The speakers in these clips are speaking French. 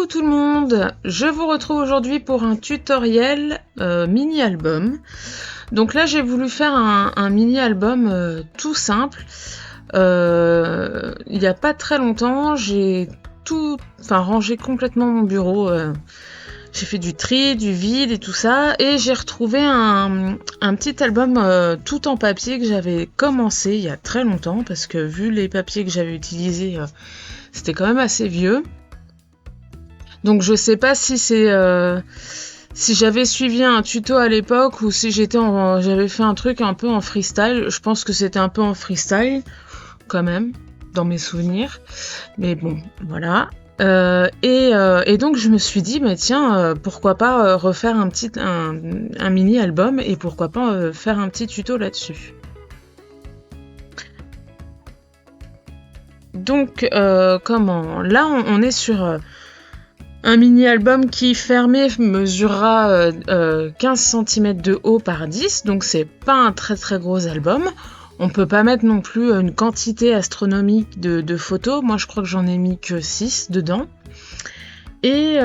Coucou tout le monde, je vous retrouve aujourd'hui pour un tutoriel mini-album. Donc là j'ai voulu faire un mini-album tout simple. Il n'y a pas très longtemps, j'ai rangé complètement mon bureau. J'ai fait du tri, du vide et tout ça, et j'ai retrouvé un petit album tout en papier que j'avais commencé il y a très longtemps, parce que vu les papiers que j'avais utilisés, c'était quand même assez vieux. Donc je sais pas si c'est si j'avais suivi un tuto à l'époque ou si j'avais fait un truc un peu en freestyle. Je pense que c'était un peu en freestyle quand même dans mes souvenirs. Mais bon, voilà. Et donc je me suis dit mais tiens, pourquoi pas refaire un mini album et pourquoi pas faire un petit tuto là-dessus. Donc comment là on est sur un mini-album qui fermé mesurera 15 cm de haut par 10, donc c'est pas un très très gros album. On peut pas mettre non plus une quantité astronomique de photos, moi je crois que j'en ai mis que 6 dedans. Et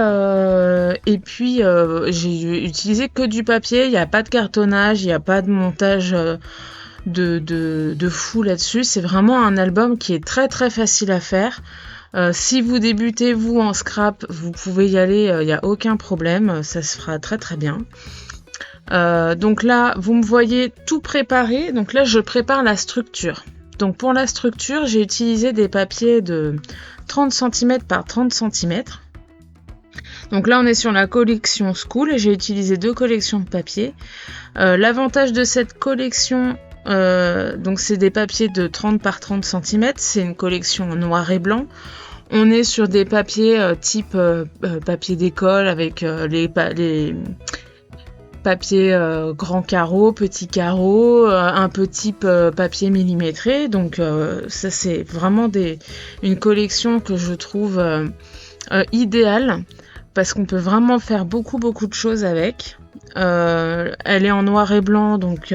puis j'ai utilisé que du papier, il n'y a pas de cartonnage, il n'y a pas de montage de fou là-dessus, c'est vraiment un album qui est très très facile à faire. Si vous débutez vous en scrap, vous pouvez y aller, il n'y a aucun problème, ça se fera très très bien. Donc là, vous me voyez tout préparé, donc là je prépare la structure. Donc pour la structure, j'ai utilisé des papiers de 30 cm par 30 cm. Donc là on est sur la collection School et j'ai utilisé 2 collections de papier. L'avantage de cette collection, donc c'est des papiers de 30 par 30 cm, c'est une collection en noir et blanc. On est sur des papiers type papier d'école avec les papiers grands carreaux, petits carreaux, un peu type papier millimétré. Donc ça c'est vraiment une collection que je trouve idéale parce qu'on peut vraiment faire beaucoup de choses avec. Elle est en noir et blanc, donc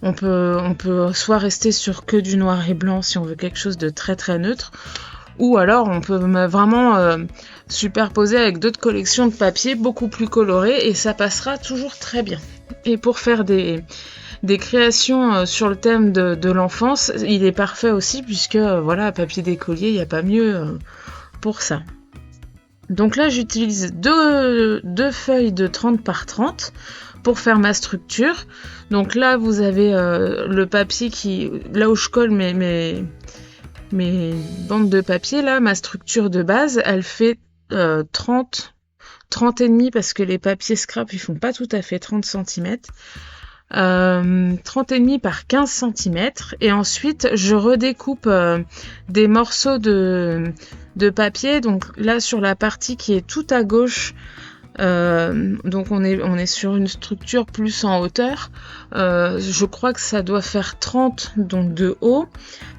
on peut soit rester sur que du noir et blanc si on veut quelque chose de très très neutre, ou alors on peut vraiment superposer avec d'autres collections de papier beaucoup plus colorées et ça passera toujours très bien. Et pour faire des créations sur le thème de l'enfance, il est parfait aussi puisque voilà, papier d'écolier, il n'y a pas mieux pour ça. Donc là j'utilise deux feuilles de 30 par 30 pour faire ma structure. Donc là vous avez le papier là où je colle mes bandes de papier, là ma structure de base elle fait 30 et demi parce que les papiers scrap ils font pas tout à fait 30 cm. 30 et demi par 15 cm et ensuite je redécoupe des morceaux de papier. Donc là sur la partie qui est tout à gauche, donc on est sur une structure plus en hauteur, je crois que ça doit faire 30 donc de haut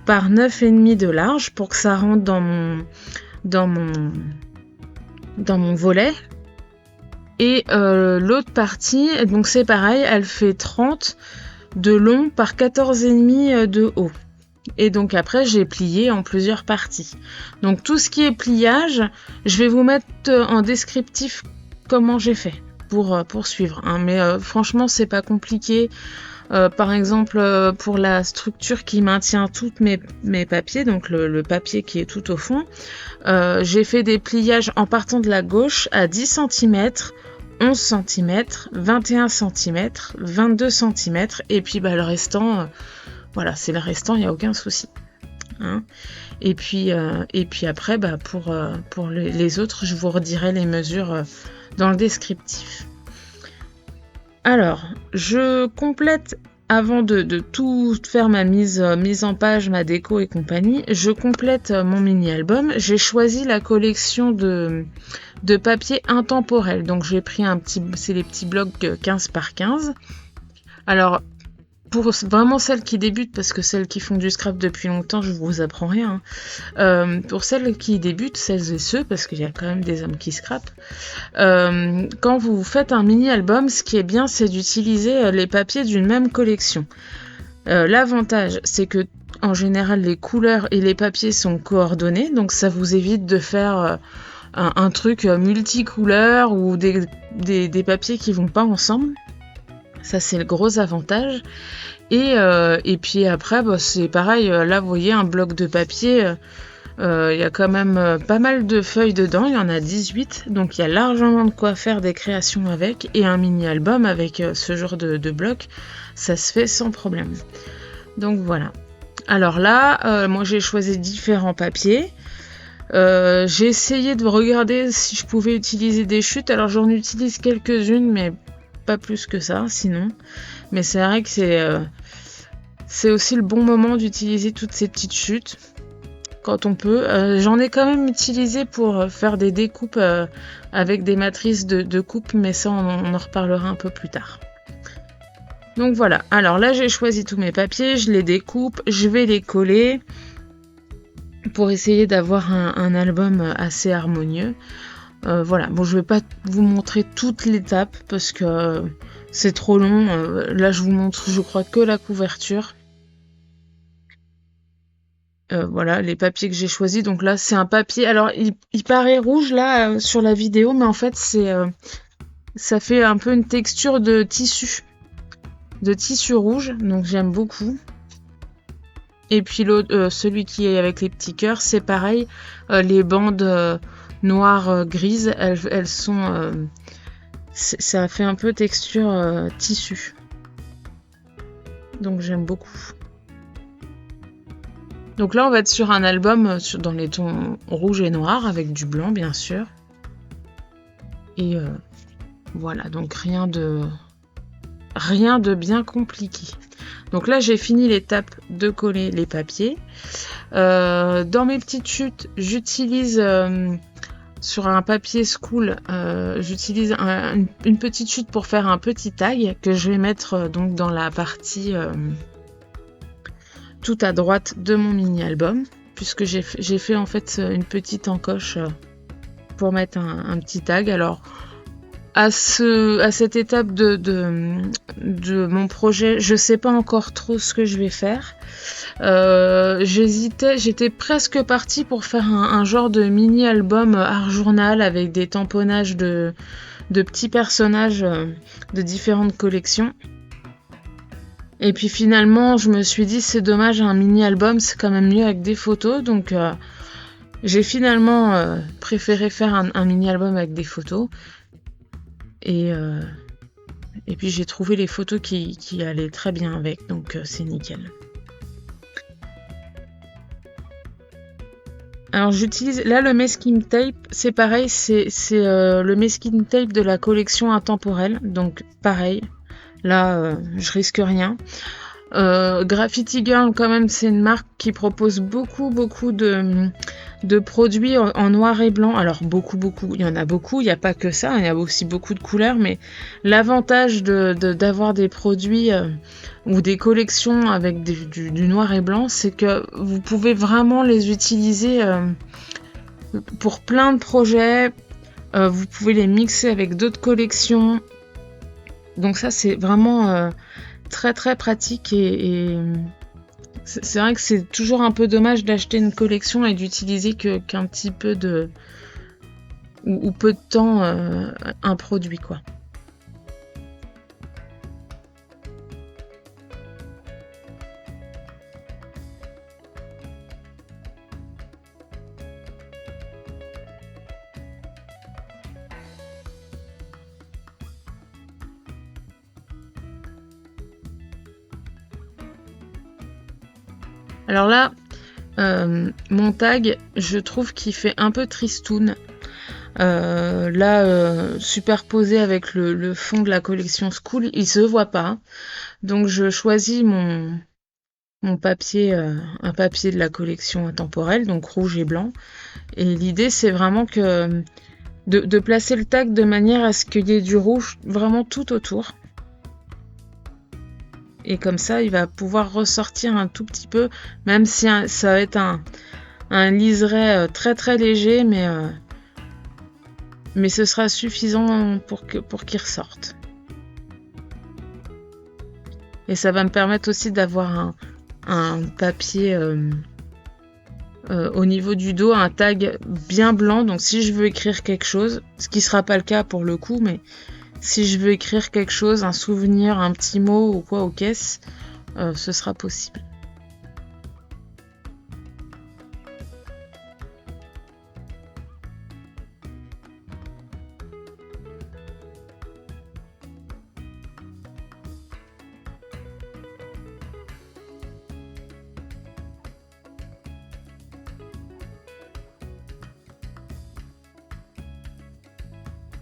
par 9,5 de large pour que ça rentre dans mon volet. Et l'autre partie, donc c'est pareil, elle fait 30 de long par 14,5 de haut. Et donc après, j'ai plié en plusieurs parties. Donc tout ce qui est pliage, je vais vous mettre en descriptif comment j'ai fait pour suivre. Hein. Mais franchement, c'est pas compliqué. Par exemple, pour la structure qui maintient toutes mes papiers, donc le papier qui est tout au fond, j'ai fait des pliages en partant de la gauche à 10 cm, 11 cm, 21 cm, 22 cm, et puis le restant, voilà, c'est le restant, il n'y a aucun souci. Hein. Et puis après, pour les autres, je vous redirai les mesures dans le descriptif. Alors, je complète, avant de tout faire ma mise en page, ma déco et compagnie, je complète mon mini-album. J'ai choisi la collection de papier intemporel. Donc j'ai pris c'est les petits blocs 15 par 15. Alors, pour vraiment celles qui débutent, parce que celles qui font du scrap depuis longtemps, je vous apprends rien. Pour celles qui débutent, celles et ceux, parce qu'il y a quand même des hommes qui scrapent, quand vous faites un mini-album, ce qui est bien, c'est d'utiliser les papiers d'une même collection. L'avantage, c'est que en général, les couleurs et les papiers sont coordonnés, donc ça vous évite de faire un truc multicouleur ou des papiers qui vont pas ensemble. Ça, c'est le gros avantage. Et puis après, c'est pareil. Là, vous voyez, un bloc de papier, il y a quand même pas mal de feuilles dedans. Il y en a 18. Donc, il y a largement de quoi faire des créations avec. Et un mini-album avec ce genre de bloc, ça se fait sans problème. Donc, voilà. Alors là, moi, j'ai choisi différents papiers. J'ai essayé de regarder si je pouvais utiliser des chutes. Alors, j'en utilise quelques-unes, mais pas plus que ça, sinon. Mais c'est vrai que c'est aussi le bon moment d'utiliser toutes ces petites chutes quand on peut. J'en ai quand même utilisé pour faire des découpes avec des matrices de coupe, mais ça on en reparlera un peu plus tard. Donc voilà, alors là j'ai choisi tous mes papiers, je les découpe, je vais les coller pour essayer d'avoir un album assez harmonieux. Voilà, bon je vais pas vous montrer toute l'étape parce que c'est trop long. Là je vous montre, je crois, que la couverture. Voilà les papiers que j'ai choisis. Donc là c'est un papier, alors il paraît rouge là sur la vidéo, mais en fait ça fait un peu une texture de tissu rouge, donc j'aime beaucoup. Et puis l'autre, celui qui est avec les petits cœurs, c'est pareil, les bandes noires grises, elles sont ça fait un peu texture tissu, donc j'aime beaucoup. Donc là, on va être sur un album dans les tons rouge et noir, avec du blanc, bien sûr. Et voilà, donc rien de bien compliqué. Donc là, j'ai fini l'étape de coller les papiers. Dans mes petites chutes, j'utilise sur un papier school, j'utilise une petite chute pour faire un petit tag que je vais mettre donc dans la partie tout à droite de mon mini-album, puisque j'ai fait en fait une petite encoche pour mettre un petit tag. Alors à cette étape de mon projet, je sais pas encore trop ce que je vais faire. J'étais presque partie pour faire un genre de mini-album art journal avec des tamponnages de petits personnages de différentes collections. Et puis finalement, je me suis dit, c'est dommage, un mini-album, c'est quand même mieux avec des photos. Donc j'ai finalement préféré faire un mini-album avec des photos. Et puis j'ai trouvé les photos qui allaient très bien avec, donc c'est nickel. Alors j'utilise là le masking tape, c'est pareil, c'est le masking tape de la collection intemporelle, donc pareil. Là, je risque rien. Graffiti Girl, quand même, c'est une marque qui propose beaucoup de produits en noir et blanc. Alors, beaucoup. Il y en a beaucoup, il n'y a pas que ça. Il y a aussi beaucoup de couleurs. Mais l'avantage d'avoir des produits ou des collections avec du noir et blanc, c'est que vous pouvez vraiment les utiliser pour plein de projets. Vous pouvez les mixer avec d'autres collections. Donc ça, c'est vraiment très très pratique et c'est vrai que c'est toujours un peu dommage d'acheter une collection et d'utiliser qu'un petit peu ou peu de temps un produit, quoi. Alors là, mon tag, je trouve qu'il fait un peu tristoun. Là, superposé avec le fond de la collection School, il se voit pas. Donc je choisis mon papier, un papier de la collection intemporelle, donc rouge et blanc. Et l'idée, c'est vraiment que de placer le tag de manière à ce qu'il y ait du rouge vraiment tout autour. Et comme ça, il va pouvoir ressortir un tout petit peu, même si ça va être un liseré très très léger, mais ce sera suffisant pour qu'il ressorte. Et ça va me permettre aussi d'avoir un papier au niveau du dos un tag bien blanc. Donc si je veux écrire quelque chose, ce qui sera pas le cas pour le coup, mais si je veux écrire quelque chose, un souvenir, un petit mot ou quoi aux caisses, ce sera possible.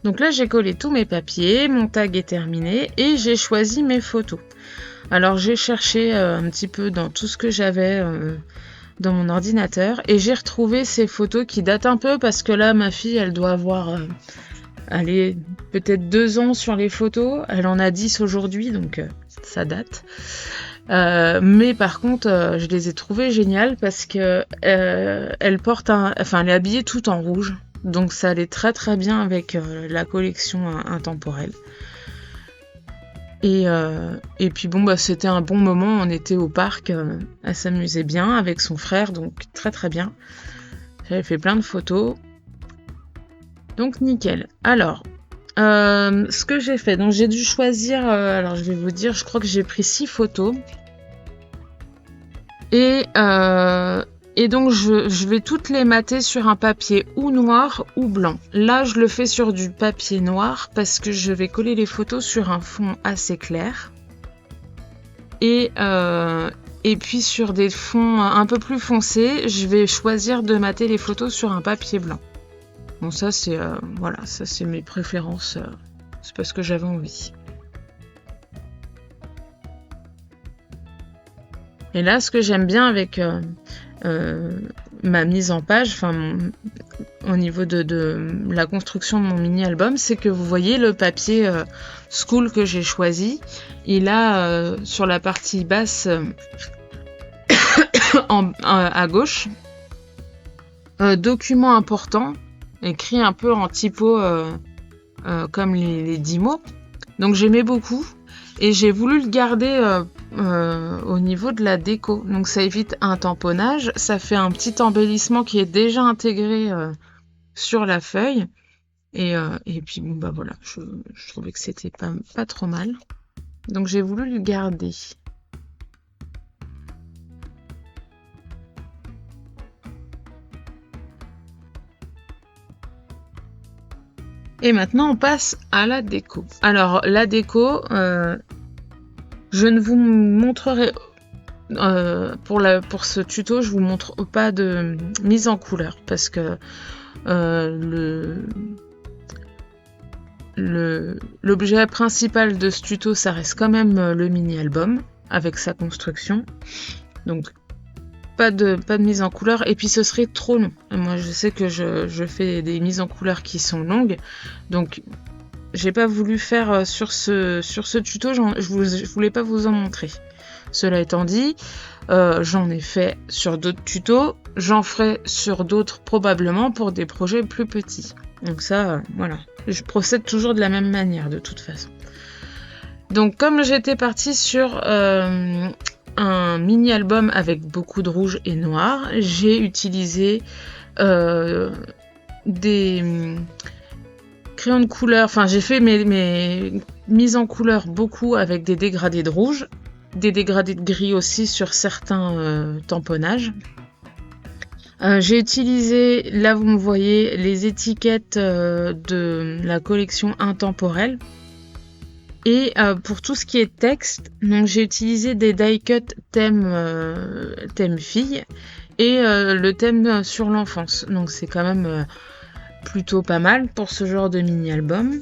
Donc là, j'ai collé tous mes papiers, mon tag est terminé et j'ai choisi mes photos. Alors j'ai cherché un petit peu dans tout ce que j'avais dans mon ordinateur et j'ai retrouvé ces photos qui datent un peu parce que là, ma fille, elle doit avoir peut-être 2 ans sur les photos. Elle en a 10 aujourd'hui, donc ça date. Mais par contre, je les ai trouvées géniales parce que elle porte elle est habillée tout en rouge. Donc ça allait très très bien avec la collection intemporelle. Et puis bon, c'était un bon moment, on était au parc, elle s'amusait bien avec son frère, donc très très bien. J'avais fait plein de photos. Donc nickel. Alors, ce que j'ai fait, donc j'ai dû choisir, alors je vais vous dire, je crois que j'ai pris 6 photos. Et donc je vais toutes les mater sur un papier ou noir ou blanc. Là je le fais sur du papier noir parce que je vais coller les photos sur un fond assez clair. Et puis sur des fonds un peu plus foncés, je vais choisir de mater les photos sur un papier blanc. Bon ça c'est ça c'est mes préférences, c'est parce que j'avais envie. Et là ce que j'aime bien avec ma mise en page, au niveau de la construction de mon mini-album, c'est que vous voyez le papier School que j'ai choisi. Il a sur la partie basse à gauche document important, écrit un peu en typo comme les 10 mots. Donc j'aimais beaucoup et j'ai voulu le garder au niveau de la déco. Donc ça évite un tamponnage, ça fait un petit embellissement qui est déjà intégré sur la feuille. Et puis voilà, je trouvais que c'était pas trop mal. Donc j'ai voulu le garder. Et maintenant on passe à la déco. Alors la déco, je ne vous montrerai pour ce tuto, je vous montre pas de mise en couleur parce que l'objet principal de ce tuto, ça reste quand même le mini-album avec sa construction. Donc pas de mise en couleur et puis ce serait trop long. Moi je sais que je fais des mises en couleur qui sont longues, donc j'ai pas voulu faire sur ce tuto, je voulais pas vous en montrer. Cela étant dit, j'en ai fait sur d'autres tutos, j'en ferai sur d'autres probablement pour des projets plus petits. Donc ça, voilà, je procède toujours de la même manière de toute façon. Donc comme j'étais partie sur un mini-album avec beaucoup de rouge et noir, j'ai utilisé des crayons de couleur, j'ai fait mes mises en couleur beaucoup avec des dégradés de rouge, des dégradés de gris aussi sur certains tamponnages. J'ai utilisé, là vous me voyez, les étiquettes de la collection intemporelle. Et pour tout ce qui est texte, donc j'ai utilisé des die-cut thème fille et le thème sur l'enfance. Donc c'est quand même plutôt pas mal pour ce genre de mini-album.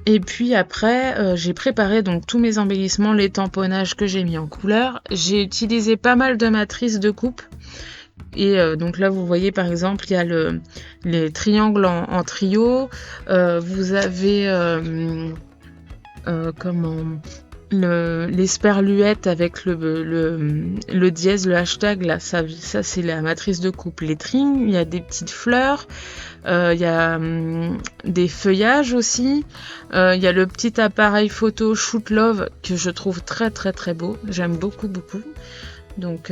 Et puis après, j'ai préparé donc tous mes embellissements, les tamponnages que j'ai mis en couleur. J'ai utilisé pas mal de matrices de coupe. Et donc là, vous voyez par exemple, il y a les triangles en trio. Vous avez les sperluettes avec le dièse, le hashtag. Là, ça c'est la matrice de coupe. Les tring, il y a des petites fleurs. Il y a des feuillages aussi. Il y a le petit appareil photo Shoot Love que je trouve très très très beau. J'aime beaucoup beaucoup. Donc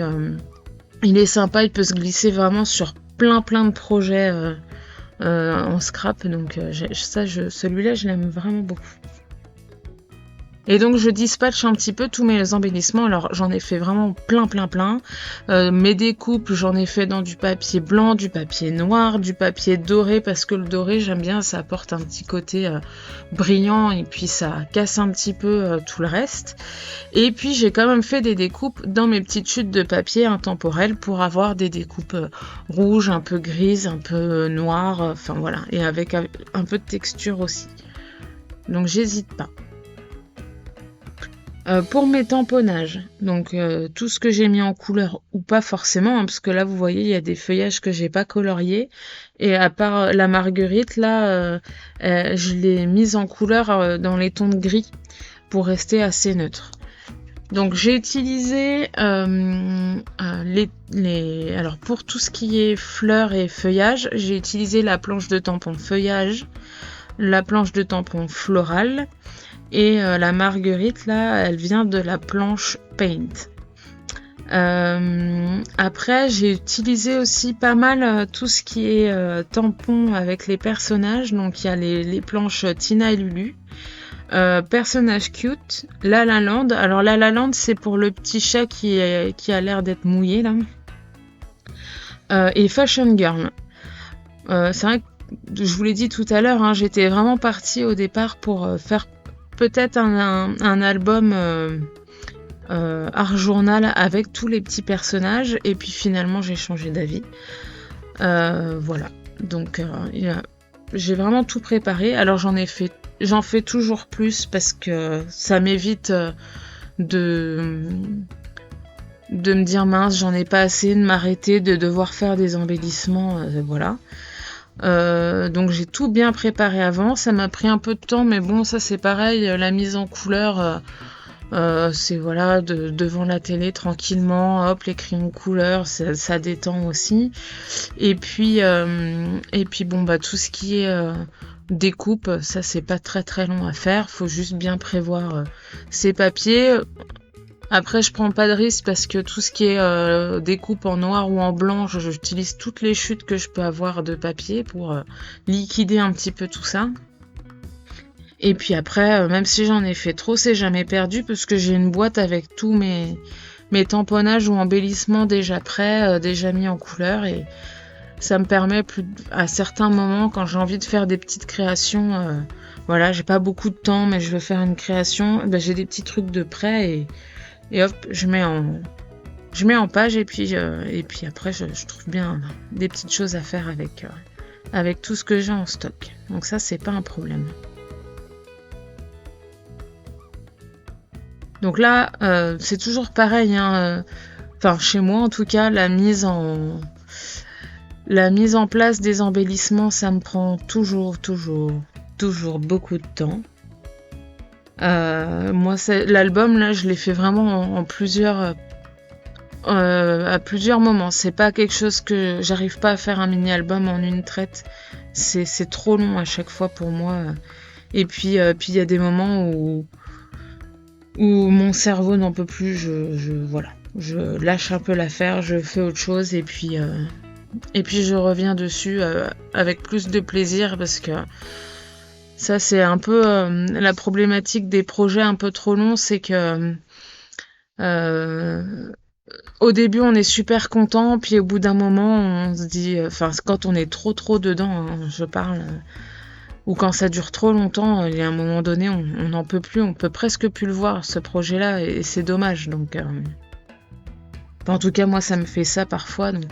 Il est sympa, il peut se glisser vraiment sur plein de projets en scrap, donc celui-là je l'aime vraiment beaucoup. Et donc je dispatche un petit peu tous mes embellissements. Alors j'en ai fait vraiment plein. Mes découpes, j'en ai fait dans du papier blanc, du papier noir, du papier doré, parce que le doré j'aime bien, ça apporte un petit côté brillant et puis ça casse un petit peu tout le reste. Et puis j'ai quand même fait des découpes dans mes petites chutes de papier intemporelles pour avoir des découpes rouges, un peu grises, un peu noires, enfin voilà, et avec un peu de texture aussi. Donc j'hésite pas. Pour mes tamponnages, donc tout ce que j'ai mis en couleur ou pas forcément, parce que là vous voyez il y a des feuillages que j'ai pas coloriés, et à part la marguerite là, je l'ai mise en couleur dans les tons de gris pour rester assez neutre. Donc j'ai utilisé alors pour tout ce qui est fleurs et feuillage, j'ai utilisé la planche de tampon feuillage, la planche de tampon floral. Et la marguerite, là, elle vient de la planche Paint. Après, j'ai utilisé aussi pas mal tout ce qui est tampon avec les personnages. Donc, il y a les planches Tina et Lulu. Personnage cute. La La Land. Alors, La La Land, c'est pour le petit chat qui a l'air d'être mouillé, là. Et Fashion Girl. C'est vrai que, je vous l'ai dit tout à l'heure, hein, j'étais vraiment partie au départ pour faire peut-être un album art journal avec tous les petits personnages, et puis finalement j'ai changé d'avis. Voilà, donc j'ai vraiment tout préparé. Alors j'en fais toujours plus parce que ça m'évite de me dire mince, j'en ai pas assez, de m'arrêter, de devoir faire des embellissements, voilà. Donc j'ai tout bien préparé avant, ça m'a pris un peu de temps, mais bon, ça c'est pareil, la mise en couleur, c'est voilà, devant la télé tranquillement, hop, les crayons de couleur, ça détend aussi. Et puis bon, bah tout ce qui est découpe, ça c'est pas très long à faire, faut juste bien prévoir ses papiers. Après, je prends pas de risque parce que tout ce qui est découpe en noir ou en blanc, j'utilise toutes les chutes que je peux avoir de papier pour liquider un petit peu tout ça. Et puis après, même si j'en ai fait trop, c'est jamais perdu parce que j'ai une boîte avec tous mes tamponnages ou embellissements déjà prêts, déjà mis en couleur, et ça me permet à certains moments, quand j'ai envie de faire des petites créations, voilà, j'ai pas beaucoup de temps mais je veux faire une création, ben, j'ai des petits trucs de prêt et hop, je mets en page, et puis après je trouve bien des petites choses à faire avec tout ce que j'ai en stock. Donc ça, c'est pas un problème. Donc là, c'est toujours pareil, hein, enfin chez moi en tout cas, la mise en place des embellissements, ça me prend toujours beaucoup de temps. Moi, l'album là, je l'ai fait vraiment à plusieurs moments. C'est pas quelque chose que j'arrive pas à faire un mini-album en une traite. C'est trop long à chaque fois pour moi. Et puis il y a des moments où mon cerveau n'en peut plus. Je lâche un peu l'affaire, je fais autre chose, et puis je reviens dessus avec plus de plaisir, parce que ça, c'est un peu la problématique des projets un peu trop longs, c'est que au début on est super content, puis au bout d'un moment on se dit, quand on est trop dedans, hein, je parle, ou quand ça dure trop longtemps, il y a un moment donné on n'en peut plus, on peut presque plus le voir, ce projet-là, et c'est dommage. Donc en tout cas moi ça me fait ça parfois, donc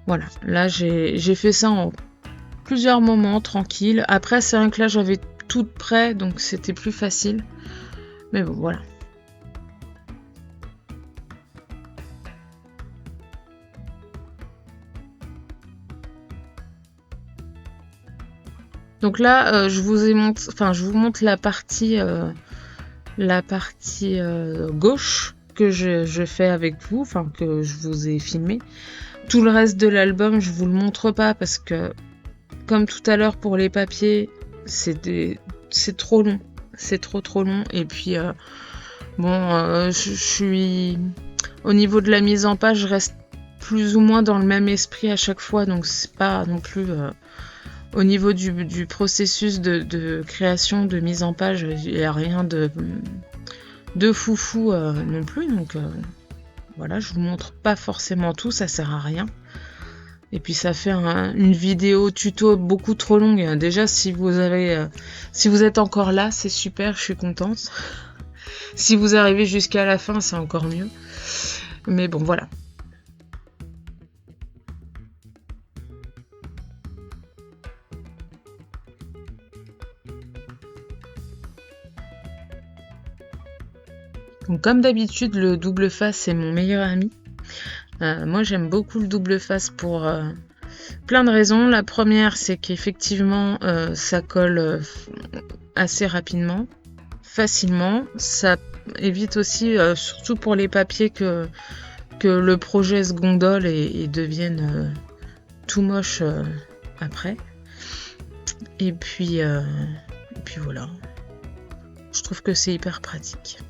voilà, là j'ai fait ça en plusieurs moments tranquille. Après, c'est vrai que là j'avais tout prêt, donc c'était plus facile, mais bon, voilà. Donc là, je vous montre la partie gauche que je fais avec vous, enfin que je vous ai filmé. Tout le reste de l'album, je vous le montre pas parce que, comme tout à l'heure pour les papiers, c'est trop long. C'est trop long. Et puis, je suis... Au niveau de la mise en page, je reste plus ou moins dans le même esprit à chaque fois, donc c'est pas non plus au niveau du processus de création, de mise en page, il n'y a rien de foufou non plus, donc voilà, je vous montre pas forcément tout, ça sert à rien. Et puis ça fait une vidéo tuto beaucoup trop longue. Déjà, si vous êtes encore là, c'est super, je suis contente. Si vous arrivez jusqu'à la fin, c'est encore mieux. Mais bon, voilà. Donc, comme d'habitude, le double face, c'est mon meilleur ami. Moi, j'aime beaucoup le double face pour plein de raisons. La première, c'est qu'effectivement, ça colle assez rapidement, facilement. Ça évite aussi, surtout pour les papiers, que le projet se gondole et devienne tout moche après. Et puis voilà. Je trouve que c'est hyper pratique.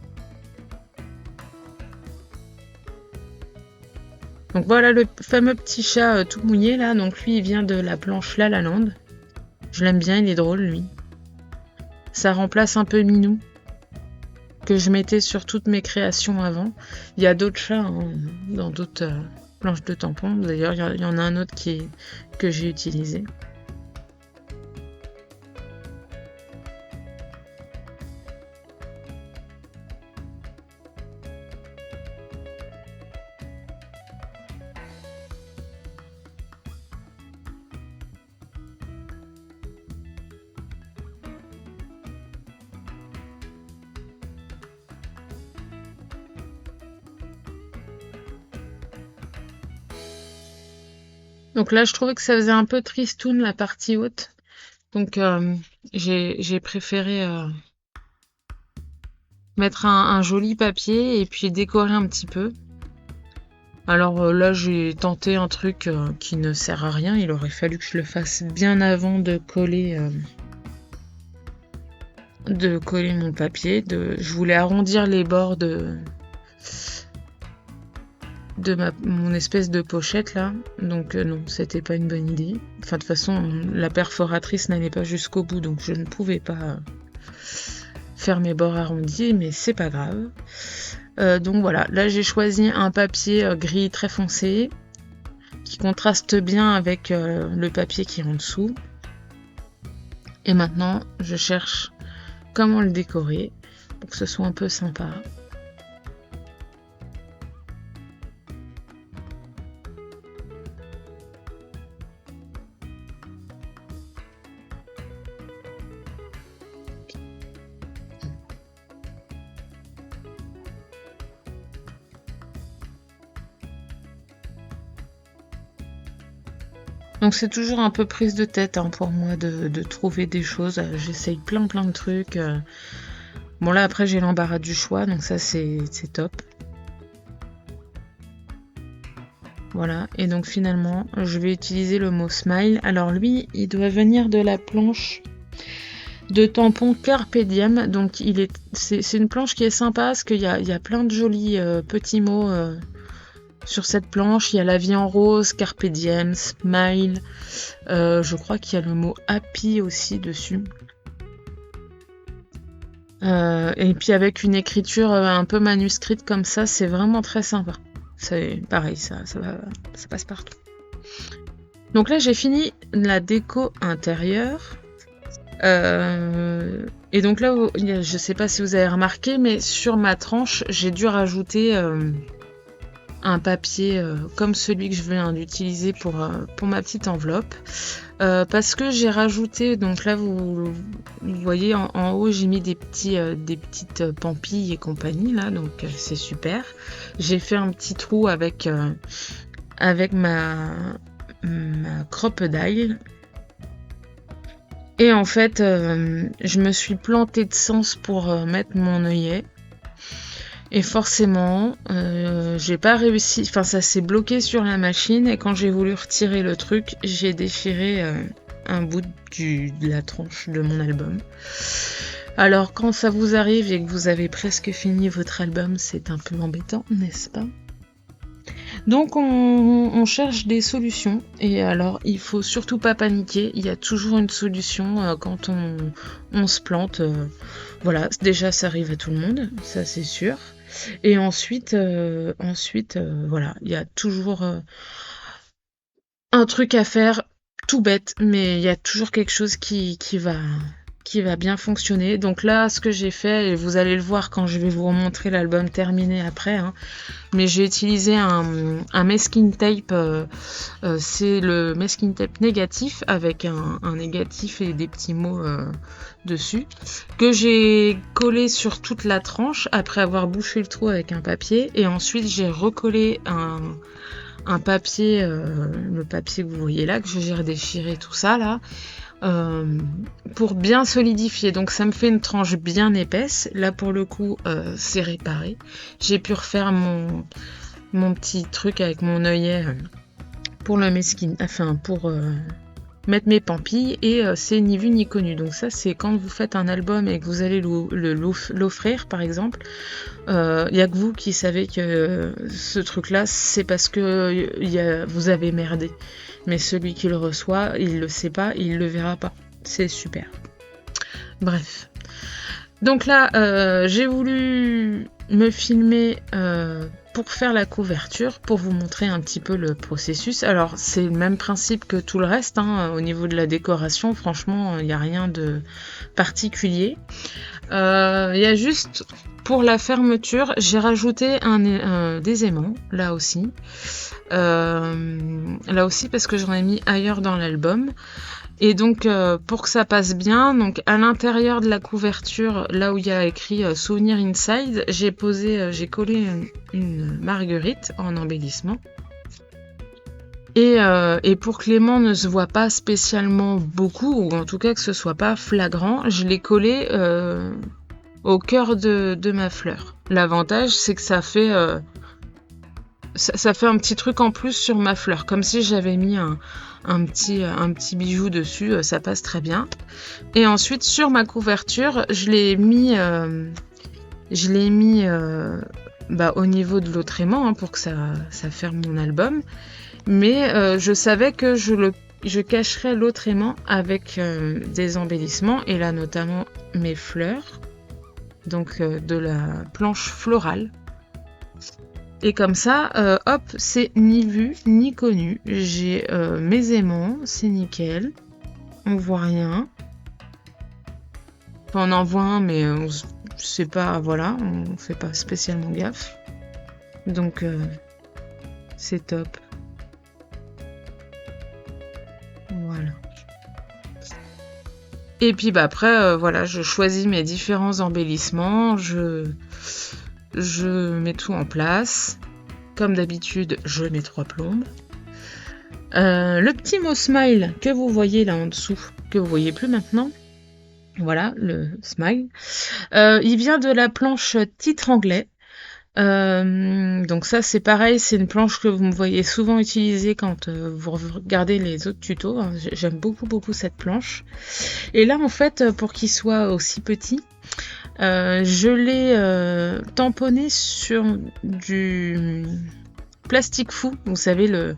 Donc voilà le fameux petit chat tout mouillé là, donc lui il vient de la planche La La Land. Je l'aime bien, il est drôle lui. Ça remplace un peu Minou, que je mettais sur toutes mes créations avant. Il y a d'autres chats dans d'autres planches de tampons, d'ailleurs il y en a un autre que j'ai utilisé. Donc là, je trouvais que ça faisait un peu tristoun la partie haute. Donc j'ai préféré mettre un joli papier et puis décorer un petit peu. Alors là, j'ai tenté un truc qui ne sert à rien. Il aurait fallu que je le fasse bien avant de coller mon papier. Je voulais arrondir les bords de mon espèce de pochette là, donc non, c'était pas une bonne idée. Enfin, de toute façon, la perforatrice n'allait pas jusqu'au bout, donc je ne pouvais pas faire mes bords arrondis, mais c'est pas grave. Donc voilà, là j'ai choisi un papier gris très foncé qui contraste bien avec le papier qui est en dessous. Et maintenant, je cherche comment le décorer pour que ce soit un peu sympa. Donc c'est toujours un peu prise de tête pour moi de trouver des choses. J'essaye plein de trucs. Bon là après j'ai l'embarras du choix, donc ça c'est top. Voilà, et donc finalement je vais utiliser le mot smile. Alors lui il doit venir de la planche de tampon Carpe Diem. Donc c'est une planche qui est sympa parce qu'il y a plein de jolis petits mots sur cette planche. Il y a la vie en rose, Carpe Diem, smile. Je crois qu'il y a le mot happy aussi dessus. Et puis avec une écriture un peu manuscrite comme ça, c'est vraiment très sympa. C'est pareil, ça passe partout. Donc là, j'ai fini la déco intérieure. Et donc là, je sais pas si vous avez remarqué, mais sur ma tranche, j'ai dû rajouter un papier comme celui que je viens d'utiliser pour ma petite enveloppe. Parce que j'ai rajouté, donc là vous voyez en haut j'ai mis des petites pampilles et compagnie là, donc c'est super. J'ai fait un petit trou avec ma crocodile. Et en fait je me suis plantée de sens pour mettre mon œillet. Et forcément, j'ai pas réussi, enfin ça s'est bloqué sur la machine et quand j'ai voulu retirer le truc, j'ai déchiré un bout de la tranche de mon album. Alors quand ça vous arrive et que vous avez presque fini votre album, c'est un peu embêtant, n'est-ce pas ? Donc on cherche des solutions, et alors il faut surtout pas paniquer, il y a toujours une solution quand on se plante. Voilà, déjà ça arrive à tout le monde, ça c'est sûr. Et ensuite, voilà, il y a toujours un truc à faire, tout bête, mais il y a toujours quelque chose qui va bien fonctionner. Donc là, ce que j'ai fait, et vous allez le voir quand je vais vous remontrer l'album terminé après, hein, mais j'ai utilisé un masking tape, c'est le masking tape négatif avec un négatif et des petits mots dessus, que j'ai collé sur toute la tranche après avoir bouché le trou avec un papier, et ensuite j'ai recollé un papier, le papier que vous voyez là, que j'ai redéchiré tout ça là, pour bien solidifier. Donc ça me fait une tranche bien épaisse. Là pour le coup c'est réparé. J'ai pu refaire mon petit truc avec mon œillet pour le mesquine, enfin pour mettre mes pampilles, et c'est ni vu ni connu. Donc ça c'est quand vous faites un album et que vous allez l'offrir par exemple, il y a que vous qui savez que ce truc là c'est parce que vous avez merdé, mais celui qui le reçoit il le sait pas, il le verra pas. C'est super. Bref, donc là j'ai voulu me filmer pour faire la couverture, pour vous montrer un petit peu le processus. Alors c'est le même principe que tout le reste, hein, au niveau de la décoration, franchement il n'y a rien de particulier. Il y a juste pour la fermeture, j'ai rajouté des aimants, là aussi parce que j'en ai mis ailleurs dans l'album. Et donc pour que ça passe bien, donc à l'intérieur de la couverture, là où il y a écrit Souvenir Inside, j'ai collé une marguerite en embellissement. Et pour que l'aimant ne se voit pas spécialement beaucoup, ou en tout cas que ce soit pas flagrant, je l'ai collé au cœur de ma fleur. L'avantage, c'est que ça fait un petit truc en plus sur ma fleur, comme si j'avais mis un petit bijou dessus, ça passe très bien. Et ensuite sur ma couverture, je l'ai mis au niveau de l'autre aimant, hein, pour que ça ferme mon album. Mais je savais que je cacherais l'autre aimant avec des embellissements, et là notamment mes fleurs, donc de la planche florale. Et comme ça, hop, c'est ni vu ni connu. J'ai mes aimants, c'est nickel. On voit rien. Enfin, on en voit un, mais c'est pas, voilà, on fait pas spécialement gaffe. Donc c'est top. Voilà. Et puis après, voilà, je choisis mes différents embellissements. Je mets tout en place. Comme d'habitude, je mets 3 plombes. Le petit mot smile que vous voyez là en dessous, que vous voyez plus maintenant, voilà, le smile, il vient de la planche titre anglais. Donc ça c'est pareil, c'est une planche que vous me voyez souvent utiliser quand vous regardez les autres tutos, hein. J'aime beaucoup cette planche. Et là en fait, pour qu'il soit aussi petit, je l'ai tamponné sur du plastique fou, vous savez,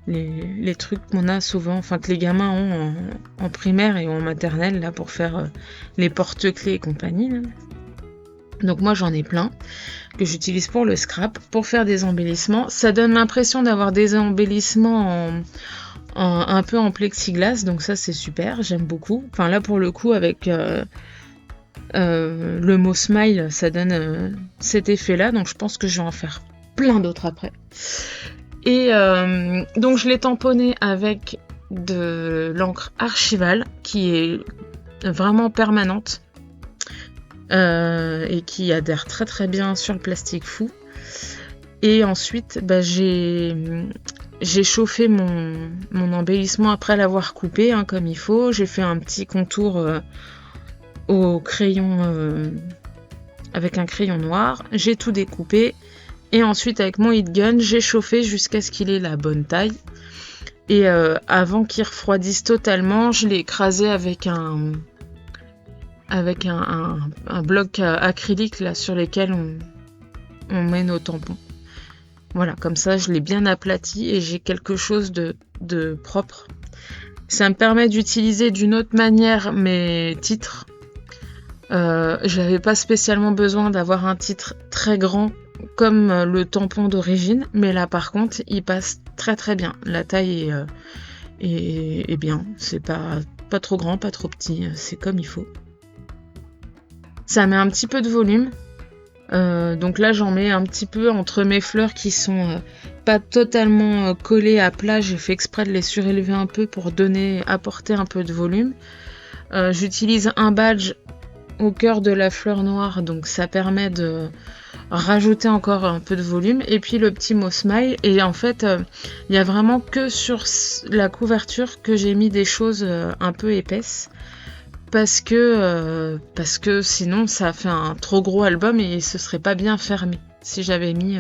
les trucs qu'on a souvent, enfin que les gamins ont en primaire et en maternelle là, pour faire les porte-clés et compagnie là. Donc moi j'en ai plein que j'utilise pour le scrap, pour faire des embellissements. Ça donne l'impression d'avoir des embellissements un peu en plexiglas, donc ça c'est super, j'aime beaucoup. Enfin là pour le coup avec le mot smile, ça donne cet effet là, donc je pense que je vais en faire plein d'autres après. Et donc je l'ai tamponné avec de l'encre archivale qui est vraiment permanente et qui adhère très bien sur le plastique fou. Et ensuite j'ai chauffé mon embellissement après l'avoir coupé, hein, comme il faut. J'ai fait un petit contour au crayon avec un crayon noir. J'ai tout découpé. Et ensuite, avec mon heat gun, j'ai chauffé jusqu'à ce qu'il ait la bonne taille. Et avant qu'il refroidisse totalement, je l'ai écrasé avec un bloc acrylique là, sur lesquels on met nos tampons. Voilà, comme ça je l'ai bien aplati et j'ai quelque chose de propre. Ça me permet d'utiliser d'une autre manière mes titres. J'avais pas spécialement besoin d'avoir un titre très grand comme le tampon d'origine, mais là par contre il passe très très bien. La taille est bien, c'est pas trop grand, pas trop petit, c'est comme il faut. Ça met un petit peu de volume. Donc là j'en mets un petit peu entre mes fleurs qui sont pas totalement collées à plat. J'ai fait exprès de les surélever un peu pour apporter un peu de volume. J'utilise un badge au cœur de la fleur noire, donc ça permet de rajouter encore un peu de volume. Et puis le petit mot smile, et en fait il y a vraiment que sur la couverture que j'ai mis des choses un peu épaisses, parce que sinon ça fait un trop gros album et ce serait pas bien fermé si j'avais mis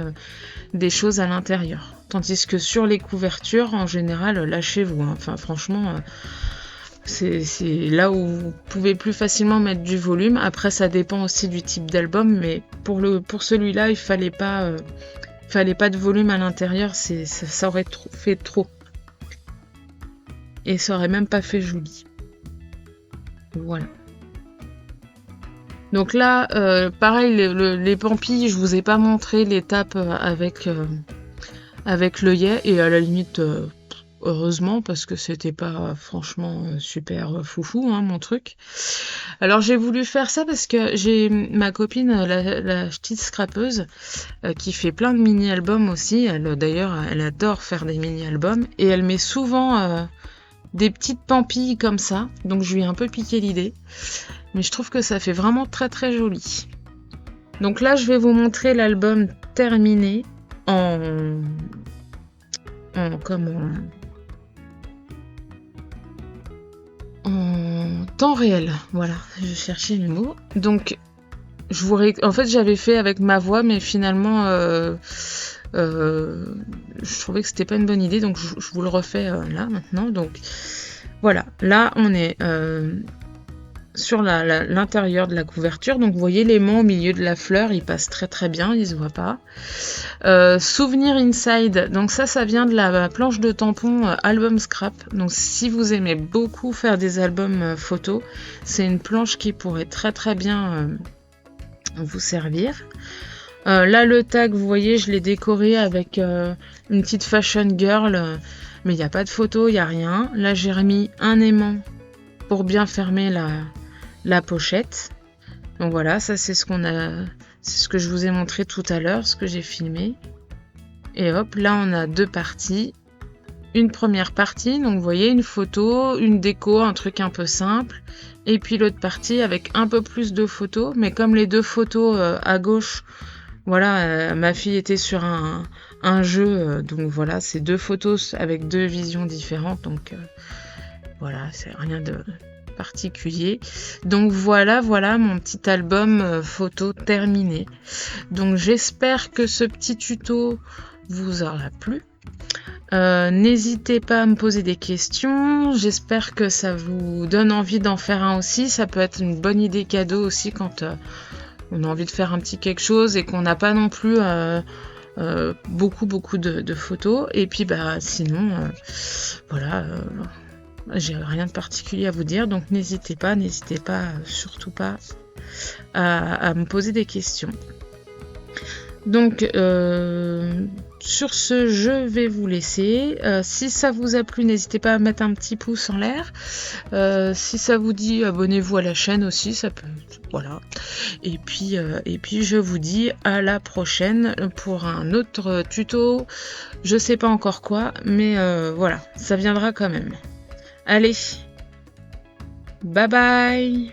des choses à l'intérieur. Tandis que sur les couvertures, en général, lâchez-vous, hein. Enfin franchement, c'est là où vous pouvez plus facilement mettre du volume. Après ça dépend aussi du type d'album, mais pour celui-là il fallait pas de volume à l'intérieur, ça aurait fait trop. Et ça aurait même pas fait joli. Voilà. Donc là, pareil, les pampilles, je vous ai pas montré l'étape avec l'œillet, et à la limite, heureusement, parce que c'était pas franchement super foufou, hein, mon truc. Alors j'ai voulu faire ça parce que j'ai ma copine, la petite scrapeuse, qui fait plein de mini-albums aussi. D'ailleurs, elle adore faire des mini-albums, et elle met souvent des petites pampilles comme ça, donc je lui ai un peu piqué l'idée, mais je trouve que ça fait vraiment très très joli. Donc là je vais vous montrer l'album terminé en temps réel, voilà, je cherchais le mot. Donc en fait j'avais fait avec ma voix, mais finalement je trouvais que c'était pas une bonne idée, donc je vous le refais là maintenant. Donc voilà, là on est sur l'intérieur de la couverture. Donc vous voyez l'aimant au milieu de la fleur, il passe très très bien, il se voit pas. Souvenir Inside, donc ça vient de la planche de tampon album scrap. Donc si vous aimez beaucoup faire des albums photos, c'est une planche qui pourrait très très bien vous servir. Là le tag, vous voyez, je l'ai décoré avec une petite fashion girl, mais il n'y a pas de photo, il n'y a rien. Là j'ai remis un aimant pour bien fermer la pochette. Donc voilà, ça c'est ce que je vous ai montré tout à l'heure, ce que j'ai filmé. Et hop, là on a deux parties. Une première partie, donc vous voyez, une photo, une déco, un truc un peu simple. Et puis l'autre partie avec un peu plus de photos, mais comme les deux photos à gauche, voilà, ma fille était sur un jeu, donc voilà, c'est deux photos avec deux visions différentes, donc voilà, c'est rien de particulier. Donc voilà mon petit album photo terminé. Donc j'espère que ce petit tuto vous aura plu. N'hésitez pas à me poser des questions. J'espère que ça vous donne envie d'en faire un aussi. Ça peut être une bonne idée cadeau aussi quand on a envie de faire un petit quelque chose et qu'on n'a pas non plus beaucoup de photos. Et puis sinon voilà, j'ai rien de particulier à vous dire, donc n'hésitez pas surtout pas à me poser des questions. Donc sur ce, je vais vous laisser. Si ça vous a plu, n'hésitez pas à mettre un petit pouce en l'air. Si ça vous dit, abonnez-vous à la chaîne aussi, ça peut, voilà. Et puis je vous dis à la prochaine pour un autre tuto. Je sais pas encore quoi, mais voilà, ça viendra quand même. Allez, bye bye!